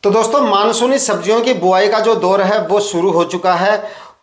तो दोस्तों मानसूनी सब्जियों की बुआई का जो दौर है वो शुरू हो चुका है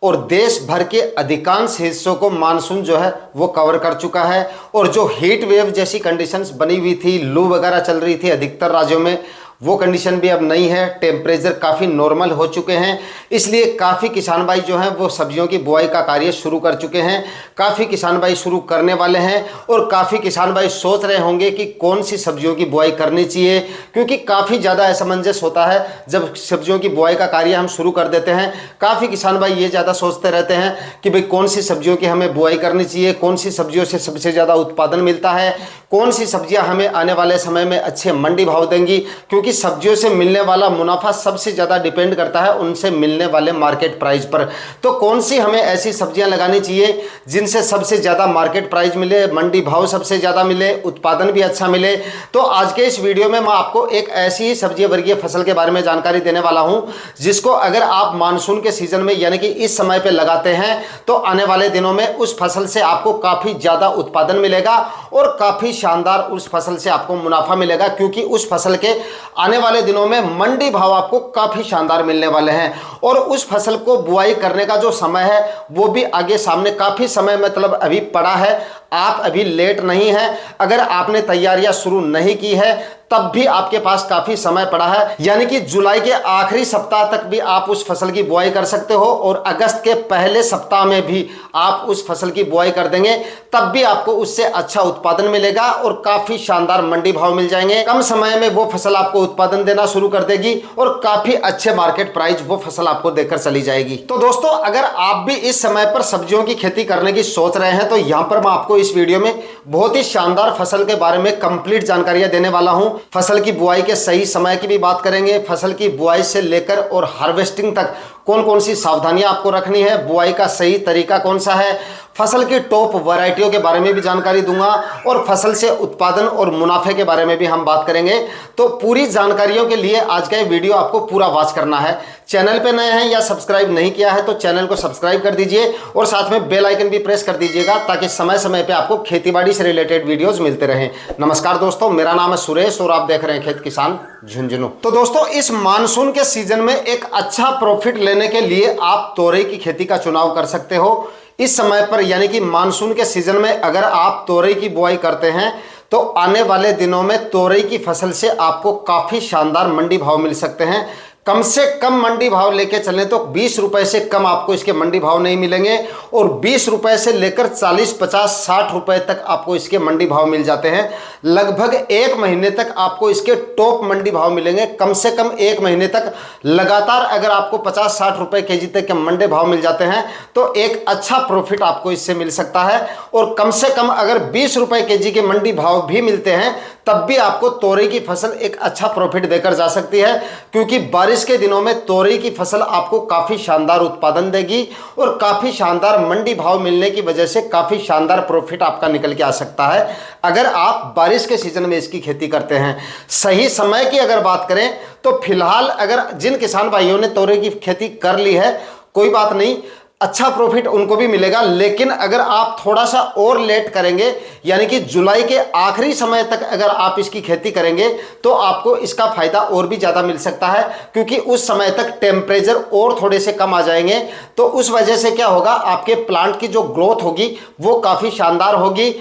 और देश भर के अधिकांश हिस्सों को मानसून जो है वो कवर कर चुका है। और जो हीट वेव जैसी कंडीशंस बनी हुई थी, लू वगैरह चल रही थी अधिकतर राज्यों में, वो कंडीशन भी अब नहीं है। टेम्परेचर काफ़ी नॉर्मल हो चुके हैं, इसलिए काफ़ी किसान भाई जो हैं वो सब्जियों की बुआई का कार्य शुरू कर चुके हैं। काफ़ी किसान भाई शुरू करने वाले हैं और काफ़ी किसान भाई सोच रहे होंगे कि कौन सी सब्जियों की बुआई करनी चाहिए, क्योंकि काफ़ी ज़्यादा असमंजस होता है जब सब्जियों की बुआई का कार्य हम शुरू कर देते हैं। काफ़ी किसान भाई ये ज़्यादा सोचते रहते हैं कि भाई कौन सी सब्जियों की हमें बुआई करनी चाहिए, कौन सी सब्जियों से सबसे ज़्यादा उत्पादन मिलता है, कौन सी सब्जियां हमें आने वाले समय में अच्छे मंडी भाव देंगी, क्योंकि सब्जियों से मिलने वाला मुनाफा सबसे ज़्यादा डिपेंड करता है उनसे मिलने वाले मार्केट प्राइस पर। तो कौन सी हमें ऐसी सब्जियां लगानी चाहिए जिनसे सबसे ज़्यादा मार्केट प्राइस मिले, मंडी भाव सबसे ज़्यादा मिले, उत्पादन भी अच्छा मिले। तो आज के इस वीडियो में मैं आपको एक ऐसी सब्जी वर्गीय फसल के बारे में जानकारी देने वाला हूं जिसको अगर आप मानसून के सीजन में यानी कि इस समय पर लगाते हैं तो आने वाले दिनों में उस फसल से आपको काफ़ी ज़्यादा उत्पादन मिलेगा और काफ़ी शानदार उस फसल से आपको मुनाफा मिलेगा, क्योंकि उस फसल के आने वाले दिनों में मंडी भाव आपको काफ़ी शानदार मिलने वाले हैं। और उस फसल को बुआई करने का जो समय है वो भी आगे सामने काफ़ी समय मतलब अभी पड़ा है। आप अभी लेट नहीं हैं, अगर आपने तैयारियां शुरू नहीं की है तब भी आपके पास काफ़ी समय पड़ा है, यानी कि जुलाई के आखिरी सप्ताह तक भी आप उस फसल की बुआई कर सकते हो और अगस्त के पहले सप्ताह में भी आप उस फसल की बुआई कर देंगे, तब भी आपको उससे अच्छा उत्पादन मिलेगा और काफ़ी शानदार मंडी भाव मिल जाएंगे। कम समय में वो फसल आपको उत्पादन देना शुरू कर देगी और काफ़ी अच्छे मार्केट प्राइस वो फसल आपको देकर चली जाएगी। तो दोस्तों अगर आप भी इस समय पर सब्जियों की खेती करने की सोच रहे हैं तो यहाँ पर मैं आपको इस वीडियो में बहुत ही शानदार फसल के बारे में कंप्लीट जानकारियां देने वाला हूं। फसल की बुआई के सही समय की भी बात करेंगे, फसल की बुआई से लेकर और हार्वेस्टिंग तक कौन कौन सी सावधानियां आपको रखनी है, बुआई का सही तरीका कौन सा है, फसल की टॉप वैरायटियों के बारे में भी जानकारी दूंगा और फसल से उत्पादन और मुनाफे के बारे में भी हम बात करेंगे। तो पूरी जानकारियों के लिए आज का ये वीडियो आपको पूरा वॉच करना है। चैनल पे नए हैं या सब्सक्राइब नहीं किया है तो चैनल को सब्सक्राइब कर दीजिए और साथ में बेल आइकन भी प्रेस कर दीजिएगा ताकि समय समय पे आपको खेतीबाड़ी से रिलेटेड वीडियोस मिलते रहें। नमस्कार दोस्तों, मेरा नाम है सुरेश और आप देख रहे हैं खेत किसान झुंझुनू। तो दोस्तों इस मानसून के सीजन में एक अच्छा प्रॉफिट लेने के लिए आप तोरई की खेती का चुनाव कर सकते हो। इस समय पर यानी कि मानसून के सीजन में अगर आप तोरई की बुआई करते हैं तो आने वाले दिनों में तोरई की फसल से आपको काफ़ी शानदार मंडी भाव मिल सकते हैं। कम से कम मंडी भाव लेके चलें तो 20 रुपए से कम आपको इसके मंडी भाव नहीं मिलेंगे और 20 रुपए से लेकर 40, 50, 60 रुपए तक आपको इसके मंडी भाव मिल जाते हैं। लगभग एक महीने तक आपको इसके टॉप मंडी भाव मिलेंगे। कम से कम एक महीने तक लगातार अगर आपको 50, 60 रुपए केजी तक के मंडी भाव मिल जाते हैं तो एक अच्छा प्रॉफिट आपको इससे मिल सकता है। और कम से कम अगर 20 रुपए केजी के मंडी भाव भी मिलते हैं तब भी आपको तोरई की फसल एक अच्छा प्रॉफिट देकर जा सकती है, क्योंकि बारिश के दिनों में तोरई की फसल आपको काफ़ी शानदार उत्पादन देगी और काफ़ी शानदार मंडी भाव मिलने की वजह से काफ़ी शानदार प्रॉफिट आपका निकल के आ सकता है अगर आप बारिश के सीजन में इसकी खेती करते हैं। सही समय की अगर बात करें तो फिलहाल अगर जिन किसान भाइयों ने तोरई की खेती कर ली है कोई बात नहीं, अच्छा प्रॉफिट उनको भी मिलेगा। लेकिन अगर आप थोड़ा सा और लेट करेंगे यानी कि जुलाई के आखिरी समय तक अगर आप इसकी खेती करेंगे तो आपको इसका फायदा और भी ज़्यादा मिल सकता है, क्योंकि उस समय तक टेम्परेचर और थोड़े से कम आ जाएंगे। तो उस वजह से क्या होगा, आपके प्लांट की जो ग्रोथ होगी वो काफ़ी शानदार होगी।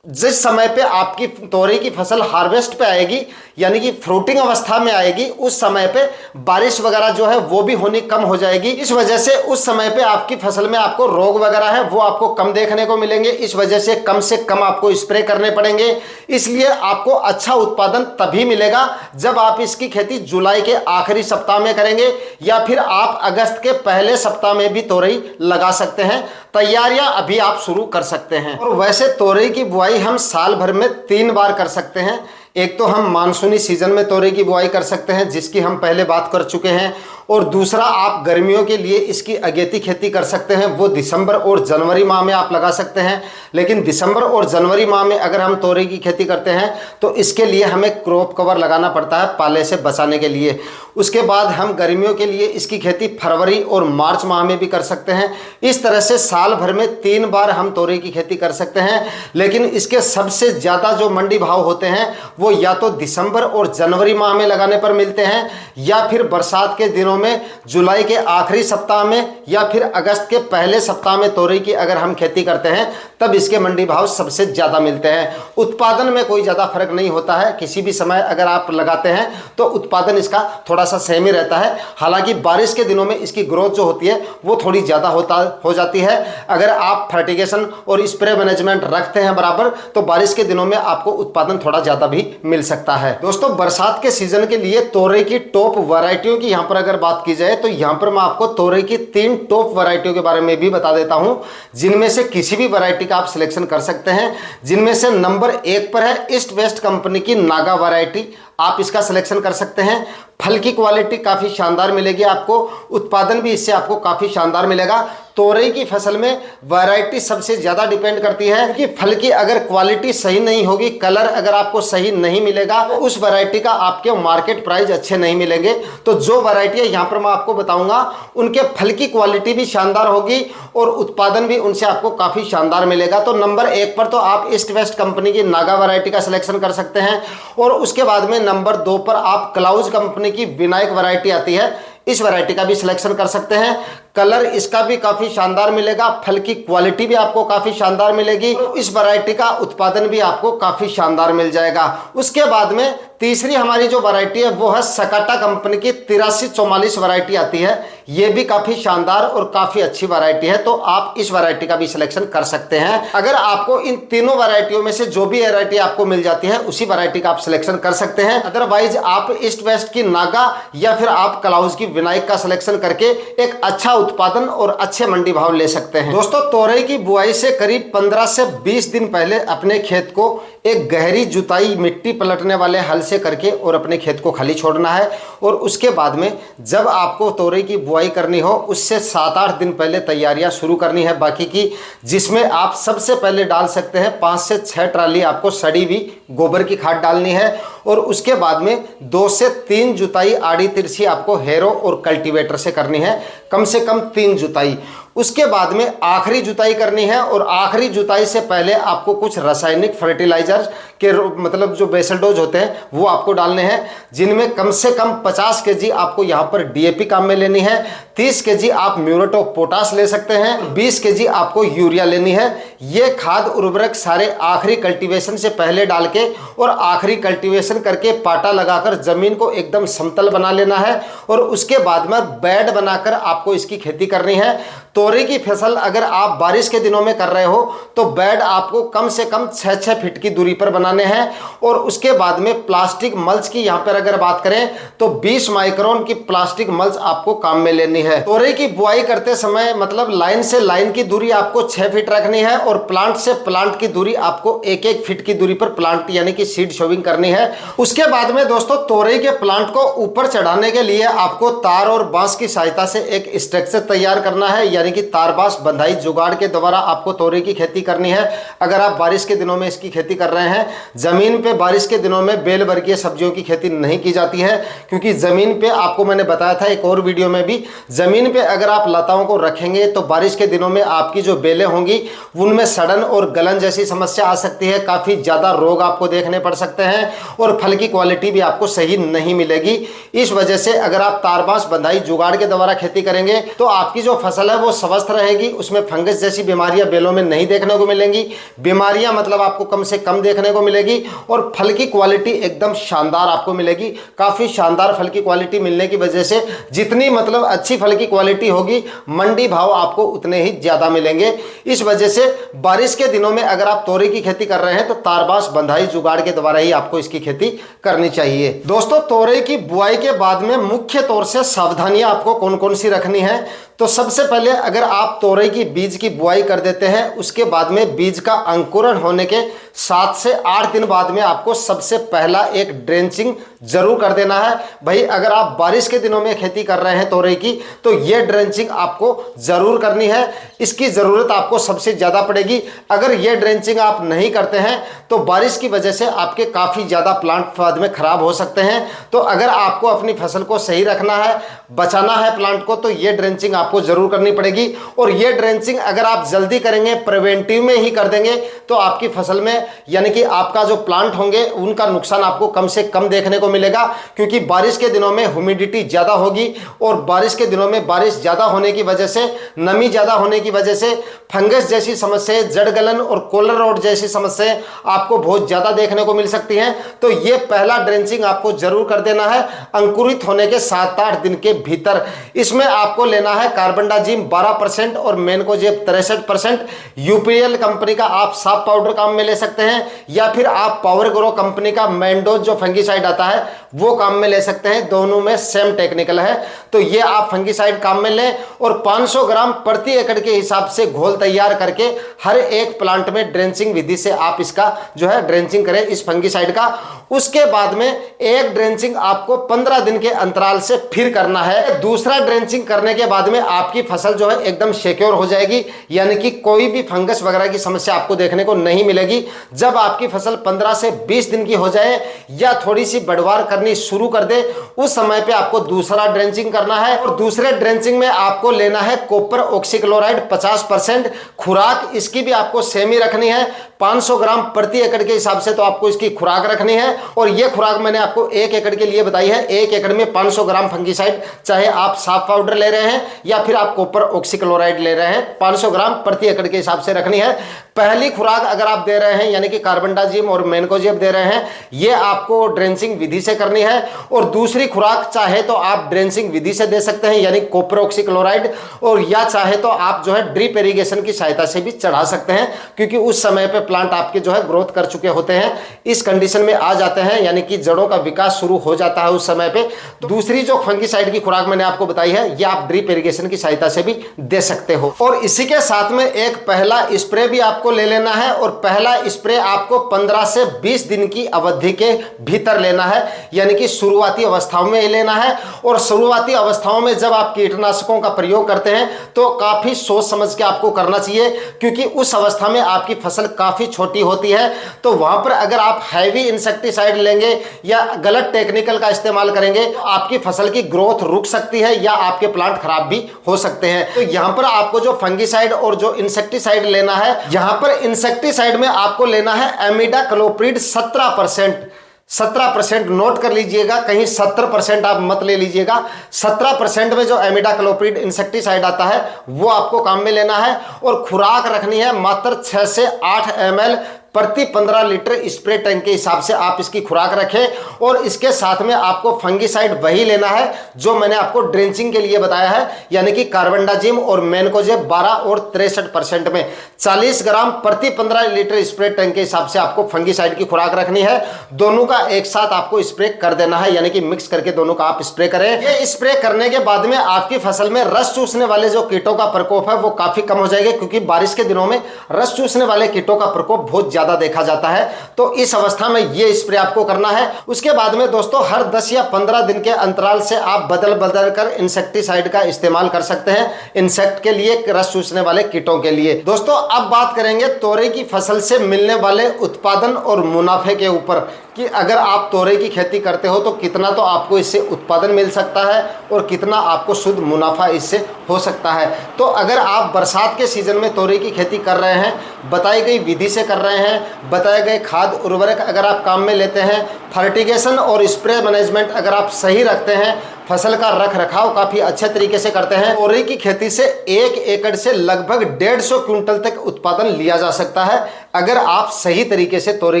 जिस समय पे आपकी तोरई की फसल हार्वेस्ट पे आएगी यानी कि फ्रूटिंग अवस्था में आएगी, उस समय पे बारिश वगैरह जो है वो भी होनी कम हो जाएगी। इस वजह से उस समय पे आपकी फसल में आपको रोग वगैरह है वो आपको कम देखने को मिलेंगे। इस वजह से कम आपको स्प्रे करने पड़ेंगे। इसलिए आपको अच्छा उत्पादन तभी मिलेगा जब आप इसकी खेती जुलाई के आखिरी सप्ताह में करेंगे या फिर आप अगस्त के पहले सप्ताह में भी तोरई लगा सकते हैं। तैयारियां अभी आप शुरू कर सकते हैं। और वैसे तोरई की बुआई हम साल भर में 3 बार कर सकते हैं। एक तो हम मानसूनी सीजन में तोरई की बुआई कर सकते हैं जिसकी हम पहले बात कर चुके हैं, और दूसरा आप गर्मियों के लिए इसकी अगेती खेती कर सकते हैं, वो दिसंबर और जनवरी माह में आप लगा सकते हैं। लेकिन दिसंबर और जनवरी माह में अगर हम तोरई की खेती करते हैं तो इसके लिए हमें क्रॉप कवर लगाना पड़ता है पाले से बचाने के लिए। उसके बाद हम गर्मियों के लिए इसकी खेती फरवरी और मार्च माह में भी कर सकते हैं। इस तरह से साल भर में 3 बार हम तोरई की खेती कर सकते हैं। लेकिन इसके सबसे ज़्यादा जो मंडी भाव होते हैं वो या तो दिसंबर और जनवरी माह में लगाने पर मिलते हैं, या फिर बरसात के दिनों में जुलाई के आखिरी सप्ताह में, या फिर अगस्त के पहले सप्ताह में तोरई की अगर हम खेती करते हैं तब इसके मंडी भाव सबसे ज़्यादा मिलते हैं। उत्पादन में कोई ज़्यादा फर्क नहीं होता है, किसी भी समय अगर आप लगाते हैं तो उत्पादन इसका थोड़ा सा सेम ही रहता है। हालांकि बारिश के दिनों में इसकी ग्रोथ जो होती है वो थोड़ी ज़्यादा हो जाती है। अगर आप फर्टिगेशन और स्प्रे मैनेजमेंट रखते हैं बराबर तो बारिश के दिनों में आपको उत्पादन थोड़ा ज़्यादा भी मिल सकता है। दोस्तों, बरसात के सीजन के लिए तोरई की टॉप वैरायटियों की यहाँ पर अगर बात की जाए तो यहाँ पर मैं आपको तोरई की 3 टॉप वैरायटियों के बारे में भी बता देता हूँ, जिनमें से किसी भी वैरायटी का आप सिलेक्शन कर सकते हैं। जिनमें से नंबर 1 पर है ईस्ट वेस्ट कंपनी की नागा वैरायटी, आप इसका सिलेक्शन कर सकते हैं। फल की क्वालिटी काफ़ी शानदार मिलेगी आपको, उत्पादन भी इससे आपको काफ़ी शानदार मिलेगा। तोरई की फसल में वैरायटी सबसे ज़्यादा डिपेंड करती है कि फल की अगर क्वालिटी सही नहीं होगी, कलर अगर आपको सही नहीं मिलेगा तो उस वैरायटी का आपके मार्केट प्राइस अच्छे नहीं मिलेंगे। तो जो वैरायटी है यहाँ पर मैं आपको बताऊंगा उनके फल की क्वालिटी भी शानदार होगी और उत्पादन भी उनसे आपको काफ़ी शानदार मिलेगा। तो नंबर 1 पर तो आप ईस्ट वेस्ट कंपनी की नागा वैरायटी का सिलेक्शन कर सकते हैं। और उसके बाद में नंबर 2 पर आप क्लाउज कंपनी की विनायक वैरायटी आती है, इस वैरायटी का भी सिलेक्शन कर सकते हैं। कलर इसका भी काफ़ी शानदार मिलेगा, फल की क्वालिटी भी आपको काफ़ी शानदार मिलेगी, इस वैरायटी का उत्पादन भी आपको काफ़ी शानदार मिल जाएगा। उसके बाद में तीसरी हमारी जो वैरायटी है वो है सकाटा कंपनी की 8344 वैरायटी आती है। ये भी काफ़ी शानदार और काफ़ी अच्छी वैरायटी है, तो आप इस वैरायटी का भी सिलेक्शन कर सकते हैं। अगर आपको इन तीनों वैरायटियों में से जो भी वैरायटी आपको मिल जाती है उसी वैरायटी का आप सिलेक्शन कर सकते हैं। अदरवाइज आप ईस्ट वेस्ट की नागा या फिर आप क्लाउज की विनायक का सिलेक्शन करके एक अच्छा उत्पादन और अच्छे मंडी भाव ले सकते हैं। दोस्तों, तोरई की बुआई से करीब 15 से 20 दिन पहले अपने खेत को एक गहरी जुताई मिट्टी पलटने वाले हल से करके और अपने खेत को खाली छोड़ना है। और उसके बाद में जब आपको तोरई की बुआई करनी हो उससे 7-8 दिन पहले तैयारियां शुरू करनी है बाकी की, जिसमें आप सबसे पहले डाल सकते हैं 5 से 6 ट्राली आपको सड़ी हुई गोबर की खाद डालनी है। और उसके बाद में 2 से 3 जुताई आड़ी तिरछी आपको हैरो और कल्टीवेटर से करनी है, कम से कम 3 जुताई। उसके बाद में आखिरी जुताई करनी है और आखिरी जुताई से पहले आपको कुछ रासायनिक फर्टिलाइजर के मतलब जो बेसल डोज होते हैं वो आपको डालने हैं, जिनमें कम से कम 50 kg आपको यहाँ पर डीएपी काम में लेनी है, 30 kg आप म्यूरेट ऑफ पोटास ले सकते हैं, 20 kg आपको यूरिया लेनी है। ये खाद उर्वरक सारे आखिरी कल्टीवेशन से पहले डाल के और आखिरी कल्टीवेशन करके पाटा लगाकर जमीन को एकदम समतल बना लेना है। और उसके बाद में बेड बनाकर आपको इसकी खेती करनी है। तोरई की फसल अगर आप बारिश के दिनों में कर रहे हो तो बेड आपको कम से कम 6-6 फीट की दूरी पर बनाने हैं। और उसके बाद में प्लास्टिक मल्च की यहाँ पर अगर बात करें तो 20 माइक्रोन की प्लास्टिक मल्च आपको काम में लेनी है। तोरई की बुआई करते समय मतलब लाइन से लाइन की दूरी आपको 6 फीट रखनी है और प्लांट से प्लांट की दूरी आपको 1-1 फीट की दूरी पर प्लांट यानी कि सीड शोविंग करनी है। उसके बाद में दोस्तों तोरई के प्लांट को ऊपर चढ़ाने के लिए आपको तार और बांस की सहायता से एक स्ट्रक्चर तैयार करना है, यानी कि तार बांस बंधाई जुगाड़ के द्वारा आपको तोरई की खेती करनी है। अगर आप बारिश के दिनों में इसकी खेती कर रहे हैं, जमीन पे बारिश के दिनों में बेल वर्गीय सब्जियों की खेती नहीं की जाती है, क्योंकि जमीन पे आपको मैंने बताया था एक और वीडियो में भी, जमीन पे अगर आप लताओं को रखेंगे तो बारिश के दिनों में आपकी जो बेलें होंगी उनमें सड़न और गलन जैसी समस्या आ सकती है, काफ़ी ज़्यादा रोग आपको देखने पड़ सकते हैं और फल की क्वालिटी भी आपको सही नहीं मिलेगी। इस वजह से अगर आप तार बांस बंधाई जुगाड़ के द्वारा खेती करेंगे तो आपकी जो फसल है वो स्वस्थ रहेगी, उसमें फंगस जैसी बीमारियां बेलों में नहीं देखने को मिलेंगी। बीमारियां मतलब आपको कम से कम देखने को मिलेगी और फल की क्वालिटी एकदम शानदार आपको मिलेगी। काफ़ी शानदार फल की क्वालिटी मिलने की वजह से जितनी मतलब अच्छी फल की क्वालिटी होगी मंडी भाव आपको उतने ही ज़्यादा मिलेंगे। इस वजह से बारिश के दिनों में अगर आप तोरई की खेती कर रहे हैं तो तार बांस बंधाई जुगाड़ के द्वारा ही आपको इसकी खेती करनी चाहिए। दोस्तों, तोरई की बुआई के बाद में मुख्य तौर से सावधानियां आपको कौन कौन सी रखनी है। तो सबसे पहले अगर आप तोरई की बीज की बुआई कर देते हैं, उसके बाद में बीज का अंकुरण होने के 7 से 8 दिन बाद में आपको सबसे पहला एक ड्रेंचिंग जरूर कर देना है। भाई अगर आप बारिश के दिनों में खेती कर रहे हैं तोरई की, तो ये ड्रेंचिंग आपको जरूर करनी है। इसकी जरूरत आपको सबसे ज्यादा पड़ेगी। अगर ये ड्रेंचिंग आप नहीं करते हैं तो बारिश की वजह से आपके काफी ज्यादा प्लांट बाद में खराब हो सकते हैं। तो अगर आपको अपनी फसल को सही रखना है, बचाना है प्लांट को, तो ये ड्रेंचिंग आपको जरूर करनी पड़ेगी। और ये ड्रेंचिंग अगर आप जल्दी करेंगे, प्रिवेंटिव में ही कर देंगे, तो आपकी फसल में यानी कि आपका जो प्लांट होंगे उनका नुकसान आपको कम से कम देखने को मिलेगा। क्योंकि बारिश के दिनों में ह्यूमिडिटी ज्यादा होगी और बारिश के दिनों में बारिश ज्यादा होने की वजह से, नमी ज्यादा होने की वजह से फंगस जैसी समस्याएं, जड़ गलन और कॉलर रॉट जैसी समस्याएं आपको बहुत ज्यादा देखने को मिल सकती हैं। तो ये पहला ड्रेंचिंग आपको जरूर कर देना है अंकुरित होने के 7-8 दिन के भीतर। इसमें आपको लेना है कार्बेंडाजिम 12% और मैनकोजेब 63%। यूपीएल कंपनी का आप साफ पाउडर काम में ले सकते हैं, या फिर आप पावर ग्रो कंपनी का मैंडोज जो फंगीसाइड आता है वो काम में ले सकते हैं। दोनों में सेम टेक्निकल है, तो ये आप फंगीसाइड काम में लें और 500 ग्राम प्रति एकड़ के हिसाब से घोल तैयार करके हर एक प्लांट में ड्रेंचिंग विधि से आप इसका जो है ड्रेंचिंग करें इस फंगीसाइड का। उसके बाद में एक ड्रेंचिंग आपको 15 दिन के अंतराल से फिर करना है। दूसरा ड्रेंचिंग करने के बाद में आपकी फसल जो है एकदम सिक्योर हो जाएगी, यानी कि कोई भी फंगस वगैरह की समस्या आपको देखने को नहीं मिलेगी। जब आपकी फसल 15 से 20 दिन की हो जाए या थोड़ी सी बढ़वार करनी शुरू कर दे, उस समय पे आपको दूसरा ड्रेंचिंग करना है। और दूसरे ड्रेंचिंग में आपको लेना है कॉपर ऑक्सीक्लोराइड 50%। खुराक इसकी भी आपको सेम ही रखनी है, 500 ग्राम प्रति एकड़ के हिसाब से तो आपको इसकी खुराक रखनी है। और ये खुराक मैंने आपको 1 एकड़ के लिए बताई है। 1 एकड़ में 500 ग्राम फंगीसाइड, चाहे आप साफ पाउडर ले रहे हैं या फिर आप कॉपर ऑक्सीक्लोराइड ले रहे हैं, 500 ग्राम प्रति एकड़ के हिसाब से रखनी है। पहली खुराक अगर आप दे रहे हैं यानी कि कार्बेंडाजिम और मैनकोजेब दे रहे हैं, ये आपको ड्रेंचिंग विधि से करनी है। और दूसरी खुराक चाहे तो आप ड्रेंचिंग विधि से दे सकते हैं यानी कॉपर ऑक्सीक्लोराइड, और या चाहे तो आप जो है ड्रिप इरिगेशन की सहायता से भी चढ़ा सकते हैं, क्योंकि उस समय पे प्लांट आपके जो है ग्रोथ कर चुके होते हैं, इस कंडीशन में आ जाते हैं, यानी कि जड़ों का विकास शुरू हो जाता है उस समय पे। तो दूसरी जो फंगीसाइड की खुराक मैंने आपको बताई है, ये आप ड्रिप इरिगेशन की सहायता से भी दे सकते हो। और इसी के साथ में एक पहला स्प्रे भी आपको ले लेना है, और पहला स्प्रे आपको 15 से 20 दिन की अवधि के भीतर लेना है, यानी कि शुरुआती अवस्थाओं में ही लेना है। और शुरुआती अवस्थाओं में जब आप कीटनाशकों का प्रयोग करते हैं तो काफी सोच समझ के आपको करना चाहिए, क्योंकि उस अवस्था में आपकी फसल काफी छोटी होती है। तो वहां पर अगर आप हैवी इंसेक्टिसाइड लेंगे या गलत टेक्निकल का इस्तेमाल करेंगे तो आपकी फसल की ग्रोथ रुक सकती है या आपके प्लांट खराब भी हो सकते हैं। तो यहां पर आपको जो फंगीसाइड और जो इंसेक्टिसाइड लेना है, यहां पर इंसेक्टिसाइड में आपको लेना है एमिडाक्लोप्रिड 17% नोट कर लीजिएगा, कहीं 70% आप मत ले लीजिएगा। 17% में जो एमिडाक्लोप्रिड इंसेक्टिसाइड आता है वो आपको काम में लेना है। और खुराक रखनी है मात्र 6 से 8 ml प्रति 15 लीटर स्प्रे टैंक के हिसाब से आप इसकी खुराक रखें। और इसके साथ में आपको फंगीसाइड वही लेना है जो मैंने आपको ड्रेंचिंग के लिए बताया है, यानी कि कार्बेंडाजिम और मैनकोजेब 12 और 63% में 40 ग्राम प्रति 15 लीटर स्प्रे टैंक के हिसाब से आपको फंगीसाइड की खुराक रखनी है। दोनों का एक साथ आपको स्प्रे कर देना है, यानी कि मिक्स करके दोनों का आप स्प्रे करें। ये स्प्रे करने के बाद में आपकी फसल में रस चूसने वाले जो कीटों का प्रकोप है वो काफी कम हो जाएगा, क्योंकि बारिश के दिनों में रस चूसने वाले कीटों का प्रकोप बहुत ज्यादा देखा जाता है। तो इस अवस्था में ये स्प्रे आपको करना है। उसके बाद में दोस्तों हर 10 या 15 दिन के अंतराल से आप बदल बदल कर इंसेक्टिसाइड का इस्तेमाल कर सकते हैं, इंसेक्ट के लिए, रस चूसने वाले कीटों के लिए। दोस्तों अब बात करेंगे तोरई की फसल से मिलने वाले उत्पादन और मुनाफे के ऊपर, कि अगर आप तोरई की खेती करते हो तो कितना तो आपको इससे उत्पादन मिल सकता है और कितना आपको शुद्ध मुनाफा इससे हो सकता है। तो अगर आप बरसात के सीजन में तोरई की खेती कर रहे हैं, बताई गई विधि से कर रहे हैं, बताए गए खाद उर्वरक अगर आप काम में लेते हैं, फर्टिगेशन और स्प्रे मैनेजमेंट अगर आप सही रखते हैं, फसल का रख रखाव काफी अच्छे तरीके से करते हैं, तोरई की खेती से 1 एकड़ से लगभग 150 क्विंटल तक उत्पादन लिया जा सकता है अगर आप सही तरीके से तोरई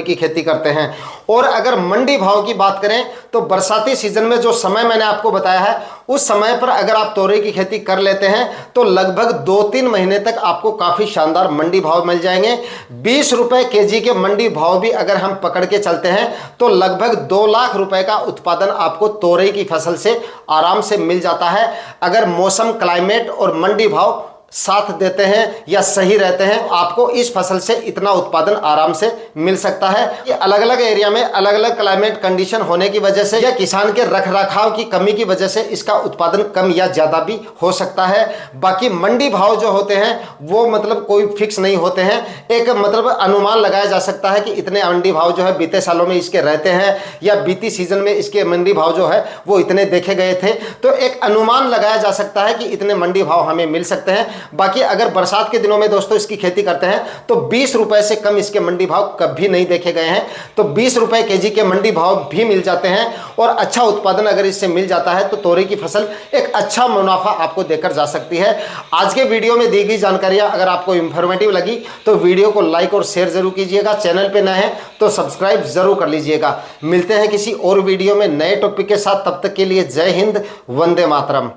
की खेती करते हैं। और अगर मंडी भाव की बात करें तो बरसाती सीजन में जो समय मैंने आपको बताया है उस समय पर अगर आप तोरई की खेती कर लेते हैं तो लगभग 2-3 महीने तक आपको काफी शानदार मंडी भाव मिल जाएंगे। 20 रुपए केजी के मंडी भाव भी अगर हम पकड़ के चलते हैं तो लगभग 2 लाख रुपए का उत्पादन आपको तोरई की फसल से आराम से मिल जाता है अगर मौसम, क्लाइमेट और मंडी भाव साथ देते हैं या सही रहते हैं। आपको इस फसल से इतना उत्पादन आराम से मिल सकता है। ये अलग अलग एरिया में अलग अलग क्लाइमेट कंडीशन होने की वजह से या किसान के रखरखाव की कमी की वजह से इसका उत्पादन कम या ज्यादा भी हो सकता है। बाकी मंडी भाव जो होते हैं वो मतलब कोई फिक्स नहीं होते हैं, एक मतलब अनुमान लगाया जा सकता है कि इतने मंडी भाव जो है बीते सालों में इसके रहते हैं या बीती सीजन में इसके मंडी भाव जो है वो इतने देखे गए थे, तो एक अनुमान लगाया जा सकता है कि इतने मंडी भाव हमें मिल सकते हैं। बाकी अगर बरसात के दिनों में दोस्तों इसकी खेती करते हैं तो 20 रुपए से कम इसके मंडी भाव कभी नहीं देखे गए हैं, तो 20 रुपए केजी के मंडी भाव भी मिल जाते हैं और अच्छा उत्पादन अगर इससे मिल जाता है तो तोरई की फसल एक अच्छा मुनाफा आपको देकर जा सकती है। आज के वीडियो में दी गई जानकारियां अगर आपको इंफॉर्मेटिव लगी तो वीडियो को लाइक और शेयर जरूर कीजिएगा। चैनल पे नए हैं तो सब्सक्राइब जरूर कर लीजिएगा। मिलते हैं किसी और वीडियो में नए टॉपिक के साथ, तब तक के लिए जय हिंद, वंदे मातरम।